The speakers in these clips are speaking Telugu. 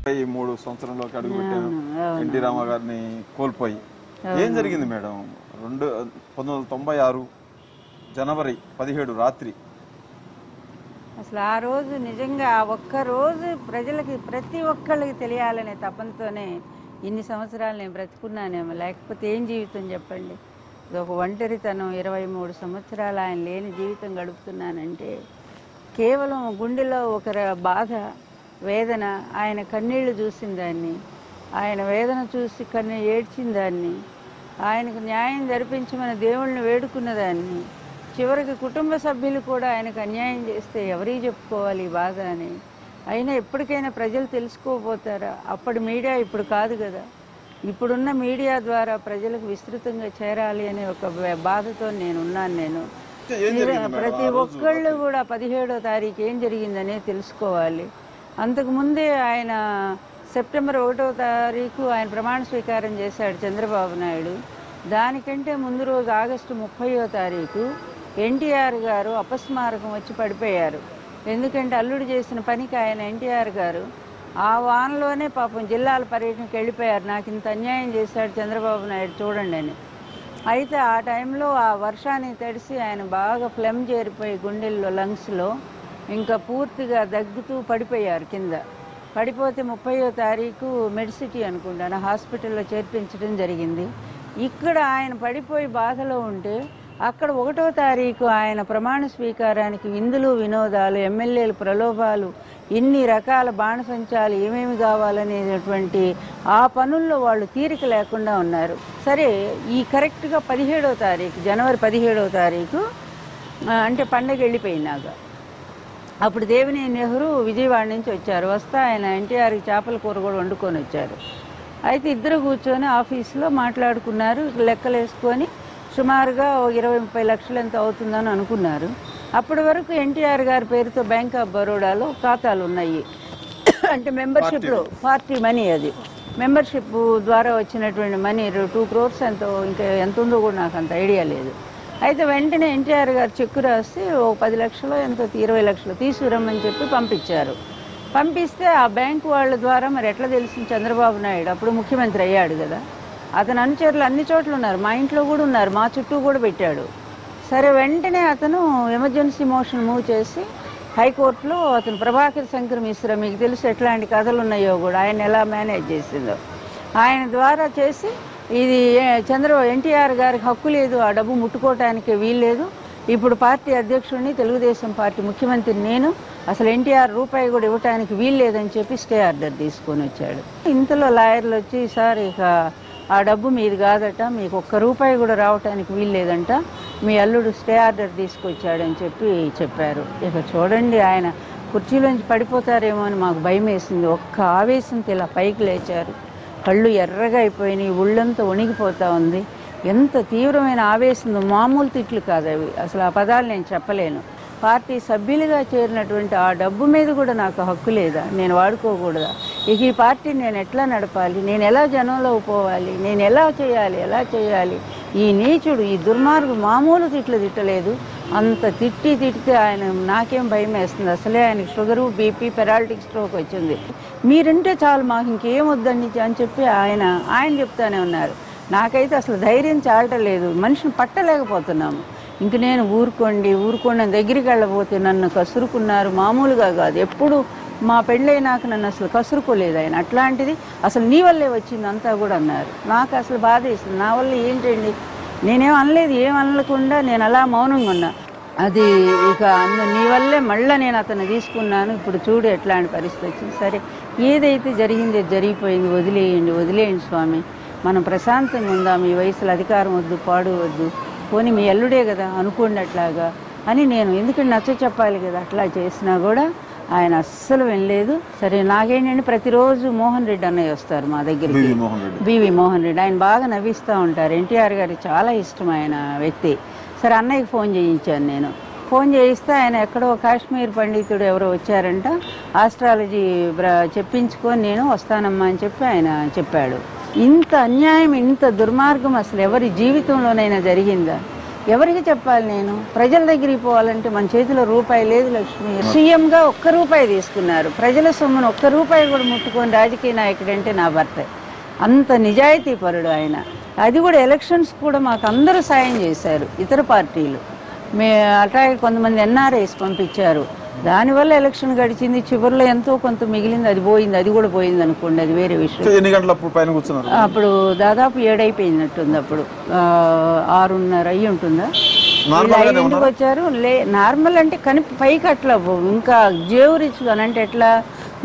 3 సంవత్సరంలోకి అడుగుపెట్టాను ఎన్టీ రామ గారిని కోల్పోయి. ఏం జరిగింది మేడం? 1996 జనవరి 17 రాత్రి. అసలు ఆ రోజు నిజంగా ఆ ఒక్క రోజు ప్రజలకి ప్రతి ఒక్కళ్ళకి తెలియాలనే తపంతోనే ఇన్ని సంవత్సరాలు నేను బ్రతుకున్నానేమో. లేకపోతే ఏం జీవితం చెప్పండి. ఒక ఒంటరితనం, 23 సంవత్సరాలు ఆయన లేని జీవితం గడుపుతున్నానంటే కేవలం గుండెలో ఒక బాధ, వేదన. ఆయన కన్నీళ్లు చూసిన దాన్ని, ఆయన వేదన చూసి ఏడ్చిన దాన్ని, ఆయనకు న్యాయం జరిపించమని దేవుళ్ళని వేడుకున్న దాన్ని, చివరికి కుటుంబ సభ్యులు కూడా ఆయనకు అన్యాయం చేస్తే ఎవరికి చెప్పుకోవాలి ఈ బాధ అని. అయినా ఎప్పటికైనా ప్రజలు తెలుసుకోపోతారా? అప్పటి మీడియా ఇప్పుడు కాదు కదా. ఇప్పుడున్న మీడియా ద్వారా ప్రజలకు విస్తృతంగా చేరాలి అనే ఒక బాధతో నేను ప్రతి ఒక్కళ్ళు కూడా 17వ తారీఖు ఏం జరిగిందనే తెలుసుకోవాలి. అంతకుముందే ఆయన సెప్టెంబర్ 1వ తారీఖు ఆయన ప్రమాణ స్వీకారం చేశాడు చంద్రబాబు నాయుడు. దానికంటే ముందు రోజు ఆగస్టు 30వ తారీఖు ఎన్టీఆర్ గారు అపస్మారకం వచ్చి పడిపోయారు. ఎందుకంటే అల్లుడు చేసిన పనికి ఆయన ఎన్టీఆర్ గారు ఆ వానలోనే పాపం జిల్లాల పర్యటనకు వెళ్ళిపోయారు. నాకు ఇంత అన్యాయం చేశాడు చంద్రబాబు నాయుడు చూడండి అని. అయితే ఆ టైంలో ఆ వర్షానికి తడిసి ఆయన బాగా ఫ్లెమ్ చేరిపోయి గుండెల్లో, లంగ్స్లో ఇంకా పూర్తిగా దగ్గుతూ పడిపోయారు కింద. పడిపోతే 30వ తారీఖు మెడ్సిటీ అనుకుంటాను హాస్పిటల్లో చేర్పించడం జరిగింది. ఇక్కడ ఆయన పడిపోయి బాధలో ఉంటే అక్కడ 1వ తారీఖు ఆయన ప్రమాణ స్వీకారానికి విందులు, వినోదాలు, ఎమ్మెల్యేలు ప్రలోభాలు, ఇన్ని రకాల బాణసంచాలు ఏమేమి కావాలనేటువంటి ఆ పనుల్లో వాళ్ళు తీరిక లేకుండా ఉన్నారు. సరే, ఈ కరెక్ట్గా 17వ తారీఖు జనవరి 17వ తారీఖు అంటే పండగ వెళ్ళిపోయినాక అప్పుడు దేవినేని నెహ్రూ విజయవాడ నుంచి వచ్చారు. వస్తా ఆయన ఎన్టీఆర్కి చేపల కూర కూడా వండుకొని వచ్చారు. అయితే ఇద్దరు కూర్చొని ఆఫీసులో మాట్లాడుకున్నారు. లెక్కలు వేసుకొని సుమారుగా 20-30 లక్షలు ఎంత అవుతుందని అనుకున్నారు. అప్పటి వరకు ఎన్టీఆర్ గారి పేరుతో బ్యాంక్ ఆఫ్ బరోడాలో ఖాతాలు ఉన్నాయి. అంటే మెంబర్షిప్లో పార్టీ మనీ, అది మెంబర్షిప్ ద్వారా వచ్చినటువంటి మనీ 2 crores ఎంతో, ఇంకా ఎంత ఉందో కూడా నాకు అంత ఐడియా లేదు. అయితే వెంటనే ఎన్టీఆర్ గారు చెక్కు రాసి 10 లక్షలు ఎంతో 20 లక్షలు తీసుకురమ్మని చెప్పి పంపించారు. పంపిస్తే ఆ బ్యాంకు వాళ్ళ ద్వారా మరి ఎట్లా తెలిసింది చంద్రబాబు నాయుడు అప్పుడు ముఖ్యమంత్రి అయ్యాడు కదా, అతను అనుచరులు అన్ని చోట్ల ఉన్నారు, మా ఇంట్లో కూడా ఉన్నారు, మా చుట్టూ కూడా పెట్టాడు. సరే, వెంటనే అతను ఎమర్జెన్సీ మోషన్ మూవ్ చేసి హైకోర్టులో అతను ప్రభాకర్ శంకర్ మిశ్రా, మీకు తెలుసు ఎట్లాంటి కథలు ఉన్నాయో కూడా, ఆయన ఎలా మేనేజ్ చేసిందో, ఆయన ద్వారా చేసి ఇది ఎన్టీఆర్ గారికి హక్కు లేదు, ఆ డబ్బు ముట్టుకోవటానికి వీల్లేదు, ఇప్పుడు పార్టీ అధ్యక్షుడిని, తెలుగుదేశం పార్టీ ముఖ్యమంత్రి నేను, అసలు ఎన్టీఆర్ రూపాయి కూడా ఇవ్వటానికి వీల్లేదని చెప్పి స్టే ఆర్డర్ తీసుకొని వచ్చాడు. ఇంతలో లాయర్లు వచ్చి, సార్ ఇక ఆ డబ్బు మీది కాదట, మీకు ఒక్క రూపాయి కూడా రావటానికి వీల్లేదంట, మీ అల్లుడు స్టే ఆర్డర్ తీసుకొచ్చాడని చెప్పారు. ఇక చూడండి, ఆయన కుర్చీలోంచి పడిపోతారేమో అని మాకు భయం వేసింది. ఒక్క ఆవేశంతో ఇలా పైకి లేచారు, కళ్ళు ఎర్రగా అయిపోయినాయి, ఒళ్ళంతా వణిగిపోతూ ఉంది. ఎంత తీవ్రమైన ఆవేశం, మామూలు తిట్లు కాదు అవి, అసలు ఆ పదాలు నేను చెప్పలేను. పార్టీ సభ్యులుగా చేరినటువంటి ఆ డబ్బు మీద కూడా నాకు హక్కు లేదా, నేను వాడుకోకూడదా, ఇక ఈ పార్టీని నేను ఎట్లా నడపాలి, నేను ఎలా జనంలో పోవాలి, నేను ఎలా చేయాలి. ఈ నీచుడు, ఈ దుర్మార్గు మామూలు తిట్లు తిట్టలేదు, అంత తిట్టితే ఆయన నాకేం భయం వేస్తుంది. అసలే ఆయనకి షుగరు, బీపీ, పెరాలిటిక్ స్ట్రోక్ వచ్చింది. మీరంటే చాలు, మాకు ఇంకేం వద్దండి అని చెప్పి ఆయన చెప్తానే ఉన్నారు. నాకైతే అసలు ధైర్యం చాలటం లేదు, మనిషిని పట్టలేకపోతున్నాము. ఇంక నేను ఊరుకోండి దగ్గరికి వెళ్ళబోతే నన్ను కసురుకున్నారు, మామూలుగా కాదు, ఎప్పుడు మా పెళ్ళైనాక నన్ను అసలు కసురుకోలేదు ఆయన, అట్లాంటిది అసలు నీ వల్లే వచ్చింది అంతా కూడా అన్నారు. నాకు అసలు బాధ వేసింది, నా వల్ల ఏంటండి, నేనేం అనలేదు, ఏం అనకుండా నేను అలా మౌనంగా ఉన్నా. అది ఇక నీ వల్లే మళ్ళీ నేను అతన్ని తీసుకున్నాను, ఇప్పుడు చూడు ఎట్లాంటి పరిస్థితి వచ్చింది. సరే, ఏదైతే జరిగింది జరిగిపోయింది, వదిలేయండి స్వామి, మనం ప్రశాంతంగా ఉందాం, ఈ వయసులో అధికారం వద్దు, పాడు వద్దు, పోనీ మీ అల్లుడే కదా అనుకోండి అట్లాగా అని నేను ఎందుకంటే నచ్చ చెప్పాలి కదా. అట్లా చేసినా కూడా ఆయన అస్సలు వినలేదు. సరే, నాకేంటంటే ప్రతిరోజు మోహన్ రెడ్డి అన్నయ్య వస్తారు మా దగ్గరికి, బివి మోహన్ రెడ్డి, ఆయన బాగా నవ్విస్తూ ఉంటారు, ఎన్టీఆర్ గారికి చాలా ఇష్టం ఆయన వ్యక్తి. సరే, అన్నయ్యకి ఫోన్ చేయించాను నేను. ఫోన్ చేయిస్తే ఆయన ఎక్కడో కాశ్మీర్ పండితుడు ఎవరో వచ్చారంట, ఆస్ట్రాలజీ చెప్పించుకొని నేను వస్తానమ్మా అని చెప్పి ఆయన చెప్పాడు. ఇంత అన్యాయం, ఇంత దుర్మార్గం అసలు ఎవరి జీవితంలోనైనా జరిగిందా? ఎవరికి చెప్పాలి నేను? ప్రజల దగ్గరికి పోవాలంటే మన చేతిలో రూపాయి లేదు లక్ష్మి. సీఎంగా ఒక్క రూపాయి తీసుకున్నారు. ప్రజల సొమ్మును ఒక్క రూపాయి కూడా ముట్టుకొని రాజకీయ నాయకుడు అంటే నా భర్త. అంత నిజాయితీ పరుడు ఆయన. అది కూడా ఎలక్షన్స్ కూడా మాకు అందరూ సాయం చేశారు, ఇతర పార్టీలు. అట్లాగే కొంతమంది ఎన్ఆర్ఐస్ పంపించారు. దానివల్ల ఎలక్షన్ గడిచింది. చివరిలో ఎంతో కొంత మిగిలింది, అది పోయింది. అది కూడా పోయింది అనుకోండి, అది వేరే విషయం. ఎన్ని గంటలప్పుడు పైన కూర్చున్నారు? అప్పుడు దాదాపు 7 అయిపోయినట్టుంది. అప్పుడు 6:30 అయ్యి ఉంటుందా? ఇంటికి వచ్చారు. నార్మల్ అంటే పైకి అట్లా ఇంకా జేవురిచ్చు అని అంటే ఎట్లా,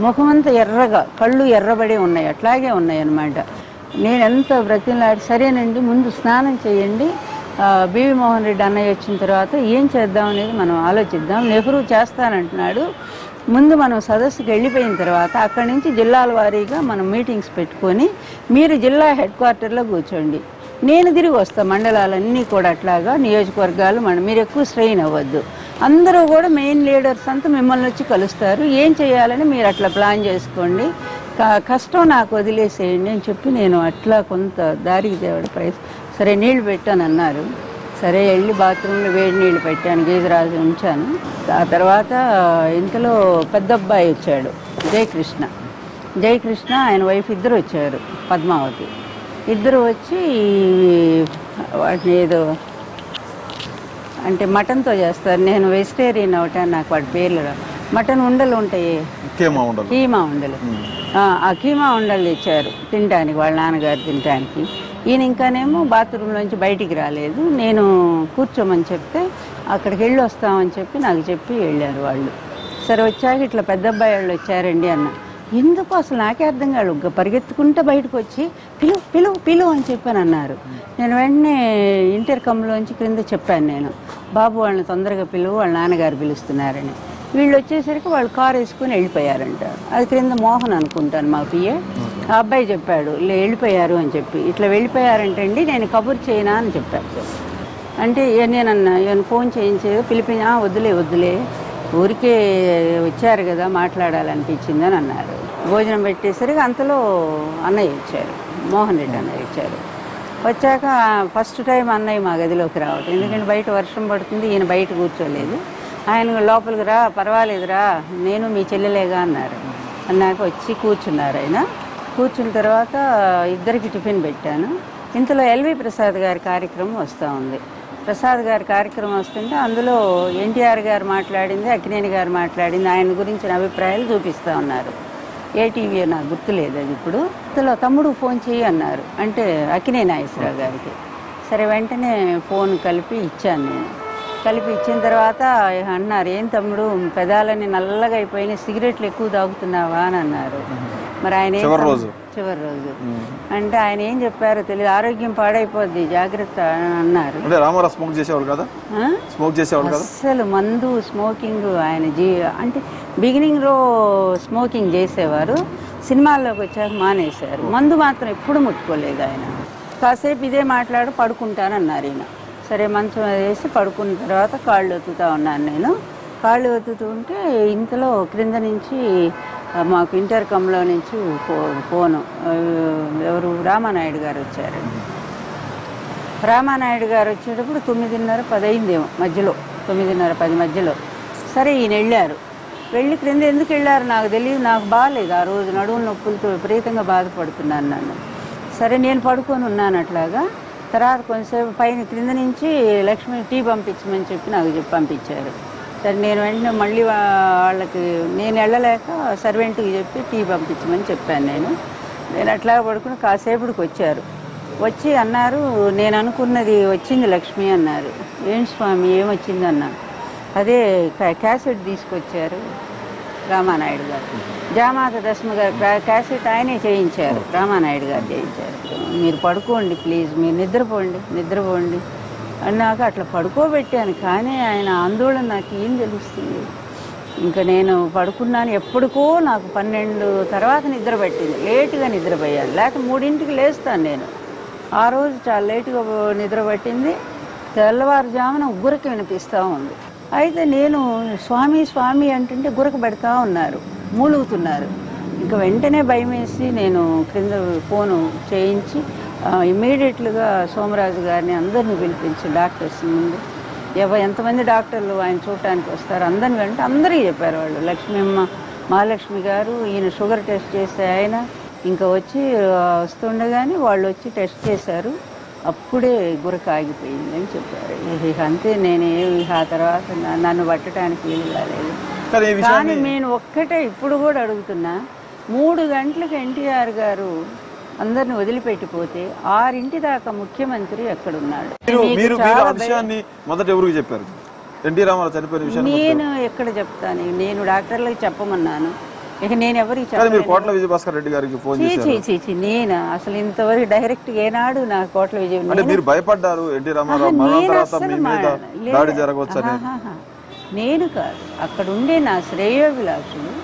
ముఖమంతా ఎర్రగా, కళ్ళు ఎర్రబడి ఉన్నాయి, అట్లాగే ఉన్నాయి అన్నమాట. నేను ఎంత బ్రతిలాడి, సరేనండి ముందు స్నానం చేయండి, బివి మోహన్ రెడ్డి అన్నయ్య వచ్చిన తర్వాత ఏం చేద్దాం అనేది మనం ఆలోచిద్దాం. నెహ్రూ చేస్తానంటున్నాడు. ముందు మనం సదస్సుకి వెళ్ళిపోయిన తర్వాత అక్కడి నుంచి జిల్లాల వారీగా మనం మీటింగ్స్ పెట్టుకొని మీరు జిల్లా హెడ్ క్వార్టర్లో కూర్చోండి, నేను తిరిగి వస్తాను మండలాలన్నీ కూడా, అట్లాగా నియోజకవర్గాలు. మీరు ఎక్కువ స్ట్రెయిన్ అవ్వద్దు. అందరూ కూడా మెయిన్ లీడర్స్ అంతా మిమ్మల్ని వచ్చి కలుస్తారు. ఏం చేయాలని మీరు అట్లా ప్లాన్ చేసుకోండి, కష్టం నాకు వదిలేసేయండి అని చెప్పి నేను అట్లా కొంత దారికి తేవడం సరే నీళ్లు పెట్టాను అన్నారు. సరే వెళ్ళి బాత్రూంలో వేడి నీళ్ళు పెట్టాను, గీజరాజు ఉంచాను. ఆ తర్వాత ఇంతలో పెద్ద అబ్బాయి వచ్చాడు, జయకృష్ణ ఆయన వైఫ్ ఇద్దరు వచ్చారు, పద్మావతి. ఇద్దరు వచ్చి వాటిని ఏదో అంటే మటన్తో చేస్తారు. నేను వెజిటేరియన్ అవటాను, నాకు వాటి పేర్లు మటన్ ఉండలు ఉంటాయి, కీమా ఉండలు. ఆ కీమా ఉండలు తెచ్చారు తినడానికి, వాళ్ళ నాన్నగారు తినడానికి. ఈయన ఇంకానేమో బాత్రూంలోంచి బయటికి రాలేదు. నేను కూర్చోమని చెప్తే అక్కడికి వెళ్ళి వస్తామని చెప్పి నాకు చెప్పి వెళ్ళారు వాళ్ళు. సరే వచ్చాక ఇట్లా పెద్ద అబ్బాయి వాళ్ళు వచ్చారండి అన్న. ఎందుకు అసలు నాకే అర్థం కాదు, పరిగెత్తుకుంటే బయటకు వచ్చి పిలువు అని చెప్పాను అన్నారు. నేను వెంటనే ఇంటర్కమ్లోంచి క్రింద చెప్పాను, నేను బాబు వాళ్ళని తొందరగా పిలువు, వాళ్ళ నాన్నగారు పిలుస్తున్నారని. వీళ్ళు వచ్చేసరికి వాళ్ళు కారు వేసుకుని వెళ్ళిపోయారంట. అది క్రింద మోహన్ అనుకుంటాను మా పిఏ. ఆ అబ్బాయి చెప్పాడు వెళ్ళిపోయారు అని చెప్పి. ఇట్లా వెళ్ళిపోయారంటే అండి నేను కబుర్ చేయనా అని చెప్పాను. అంటే నేనన్నా ఏమైనా ఫోన్ చేయించేది, పిలిపినా వద్దులే ఊరికే వచ్చారు కదా మాట్లాడాలనిపించింది అని అన్నారు. భోజనం పెట్టేసరికి అంతలో అన్నయ్య వచ్చారు, మోహన్ రెడ్డి అన్నయ్య వచ్చారు. వచ్చాక ఫస్ట్ టైం అన్నయ్య మా గదిలోకి రావటం, ఎందుకంటే బయట వర్షం పడుతుంది, ఈయన బయట కూర్చోలేదు. ఆయన లోపలికి రా, పర్వాలేదురా, నేను మీ చెల్లెలేగా అన్నారు. అన్నాక వచ్చి కూర్చున్నారు. ఆయన కూర్చున్న తర్వాత ఇద్దరికి టిఫిన్ పెట్టాను. ఇంతలో ఎల్వి ప్రసాద్ గారి కార్యక్రమం వస్తూ ఉంది. ప్రసాద్ గారి కార్యక్రమం వస్తుంటే అందులో ఎన్టీఆర్ గారు మాట్లాడింది, అక్కినేని గారు మాట్లాడింది, ఆయన గురించిన అభిప్రాయాలు చూపిస్తూ ఉన్నారు. ఏ టీవీ నాకు గుర్తులేదు అది ఇప్పుడు. ఇంతలో తమ్ముడు ఫోన్ చేయి అన్నారు, అంటే అక్కినేని నాగేశ్వరరావు గారికి. సరే వెంటనే ఫోన్ కలిపి ఇచ్చాను నేను. కలిపి ఇచ్చిన తర్వాత అన్నారు, ఏం తమ్ముడు పెదాలని నల్లగా అయిపోయిన, సిగరెట్లు ఎక్కువ తాగుతున్నావా అని అన్నారు. మరి ఆయన చివరి రోజు అంటే ఆయన ఏం చెప్పారో తెలియదు, ఆరోగ్యం పాడైపోద్ది జాగ్రత్త అని అన్నారు. అస్సలు మందు స్మోకింగ్ ఆయన అంటే బిగినింగ్లో స్మోకింగ్ చేసేవారు, సినిమాల్లోకి వచ్చాక మానేశారు. మందు మాత్రం ఎప్పుడు ముట్టుకోలేదు ఆయన. కాసేపు ఇదే మాట్లాడు పడుకుంటానన్నారు ఈయన. సరే మంచం వేసి పడుకున్న తర్వాత కాళ్ళు ఒత్తుతూ ఉన్నాను నేను. కాళ్ళు ఒత్తుతూ ఉంటే ఇంతలో క్రింద నుంచి మాకు ఇంటర్కమ్లో నుంచి ఫోను, ఎవరు రామానాయుడు గారు వచ్చారు. రామానాయుడు గారు వచ్చేటప్పుడు 9:30, 10 అయిందేమో మధ్యలో, 9:30, 10 మధ్యలో. సరే ఈయన వెళ్ళారు. వెళ్ళి క్రింద ఎందుకు వెళ్ళారు నాకు తెలియదు, నాకు బాగాలేదు ఆ రోజు, నడుము నొప్పులతో విపరీతంగా బాధపడుతున్నాను నన్ను. సరే నేను పడుకొని ఉన్నాను అట్లాగా. తర్వాత కొంచెంసేపు పైన క్రింద నుంచి లక్ష్మి టీ పంపించమని చెప్పి నాకు పంపించారు. సరే నేను వెంటనే మళ్ళీ వాళ్ళకి నేను వెళ్ళలేక సర్వెంట్కి చెప్పి టీ పంపించమని చెప్పాను. నేను అట్లా పడుకుని కాసేపటికి వచ్చారు. వచ్చి అన్నారు, నేను అనుకున్నది వచ్చింది లక్ష్మి అన్నారు. ఏంటి స్వామి ఏమొచ్చింది అన్నా. అదే క్యాసెట్ తీసుకొచ్చారు రామానాయుడు గారు, జామాత దశమ గారు క్యాసెట్ ఆయనే చేయించారు, రామానాయుడు గారు చేయించారు. మీరు పడుకోండి ప్లీజ్, మీరు నిద్రపోండి అన్నాక అట్లా పడుకోబెట్టాను. కానీ ఆయన ఆందోళన నాకు ఏం తెలుస్తుంది. ఇంకా నేను పడుకున్నాను. ఎప్పటికో నాకు 12 తర్వాత నిద్ర పట్టింది, లేటుగా నిద్రపోయాను. లేకపోతే 3ంటికి లేస్తాను నేను. ఆ రోజు చాలా లేటుగా నిద్ర పట్టింది. తెల్లవారుజామున గురక వినిపిస్తూ ఉంది. అయితే నేను స్వామి అంటుంటే గురక పెడతా ఉన్నారు, మూలుగుతున్నారు. ఇంకా వెంటనే భయం వేసి నేను క్రింద ఫోను చేయించి ఇమ్మీడియట్లుగా సోమరాజు గారిని అందరిని పిలిపించి డాక్టర్స్ ముందు ఎంతమంది డాక్టర్లు ఆయన చూడటానికి వస్తారు అందరిని వెంట అందరికీ చెప్పారు వాళ్ళు. లక్ష్మీమ్మ మహాలక్ష్మి గారు ఈయన షుగర్ టెస్ట్ చేస్తే ఆయన ఇంకా వచ్చి వస్తుండగానే వాళ్ళు వచ్చి టెస్ట్ చేశారు. అప్పుడే గురక ఆగిపోయింది అని చెప్పారు. ఇక అంతే, ఇక ఆ తర్వాత నన్ను పట్టడానికి వీలు కాలేదు. కానీ నేను ఒక్కటే ఇప్పుడు కూడా అడుగుతున్నా, 3 గంటలకు ఎన్టీఆర్ గారు అందరిని వదిలిపెట్టిపోతే 6 దాకా ముఖ్యమంత్రి ఎక్కడున్నాడు? మొదట ఎవరికి చెప్పారు? ఎన్టీ రామారావు చనిపోయిన విషయం నేను ఎక్కడ చెప్తాను? నేను డాక్టర్లకు చెప్పమన్నాను. ఇక నేను ఎవరికి చెప్పాను? కోట్ల విజయభాస్కర్ రెడ్డి గారికి ఫోన్ చేసి నేను అసలు ఇంతవరకు డైరెక్ట్ ఏనాడు నా కోట్ల విజయ మీరు భయపడ్డారు ఎన్టీ రామారావు దాడి జరగవచ్చని? నేను కాదు, అక్కడ ఉండే నా శ్రేయోభిలాషులు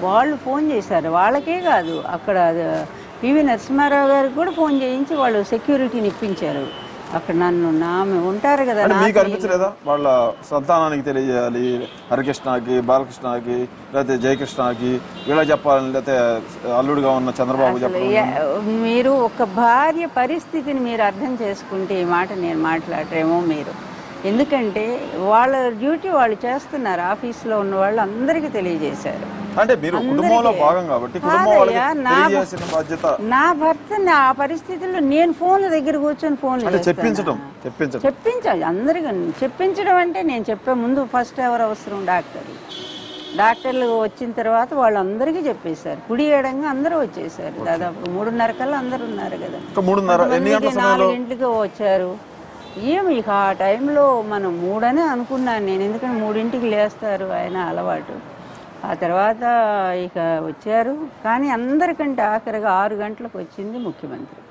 వాళ్ళు ఫోన్ చేశారు. వాళ్ళకే కాదు, అక్కడ పివి నరసింహారావు గారికి కూడా ఫోన్ చేయించి వాళ్ళు సెక్యూరిటీని ఇప్పించారు. అక్కడ నామె ఉంటారు కదా. మీకు అనిపించలేదా వాళ్ళ సంతానానికి తెలియజేయాలి, హరికృష్ణకి, బాలకృష్ణకి, లేకపోతే జయకృష్ణకి వీళ్ళ చెప్పాలని, లేకపోతే అల్లుడుగా ఉన్న చంద్రబాబు చెప్పాలి? మీరు ఒక భార్య పరిస్థితిని మీరు అర్థం చేసుకుంటే ఈ మాట నేను మాట్లాడరేమో మీరు. ఎందుకంటే వాళ్ళ డ్యూటీ వాళ్ళు చేస్తున్నారు. ఆఫీస్లో ఉన్న వాళ్ళు అందరికీ తెలియజేశారు. అంటే మీరు కుటుంబంలో భాగం కాబట్టి నా భర్తని ఆ పరిస్థితుల్లో నేను ఫోన్ల దగ్గర కూర్చొని ఫోన్లు చెప్పించాలి అందరికీ. చెప్పించడం అంటే నేను చెప్పే ముందు ఫస్ట్ ఎవరు అవసరం? డాక్టర్లు వచ్చిన తర్వాత వాళ్ళందరికీ చెప్పేశారు. కుడి ఏడంగా అందరూ వచ్చేసారు. దాదాపు 3:30 కల్లా అందరూ ఉన్నారు కదా. 4 వచ్చారు. ఇక ఆ టైంలో మనం 3 అనుకున్నాను నేను, ఎందుకంటే 3 లేస్తారు ఆయన అలవాటు. ఆ తర్వాత ఇక వచ్చారు. కానీ అందరికంటే ఆఖరిగా 6 గంటలకు వచ్చింది ముఖ్యమంత్రి.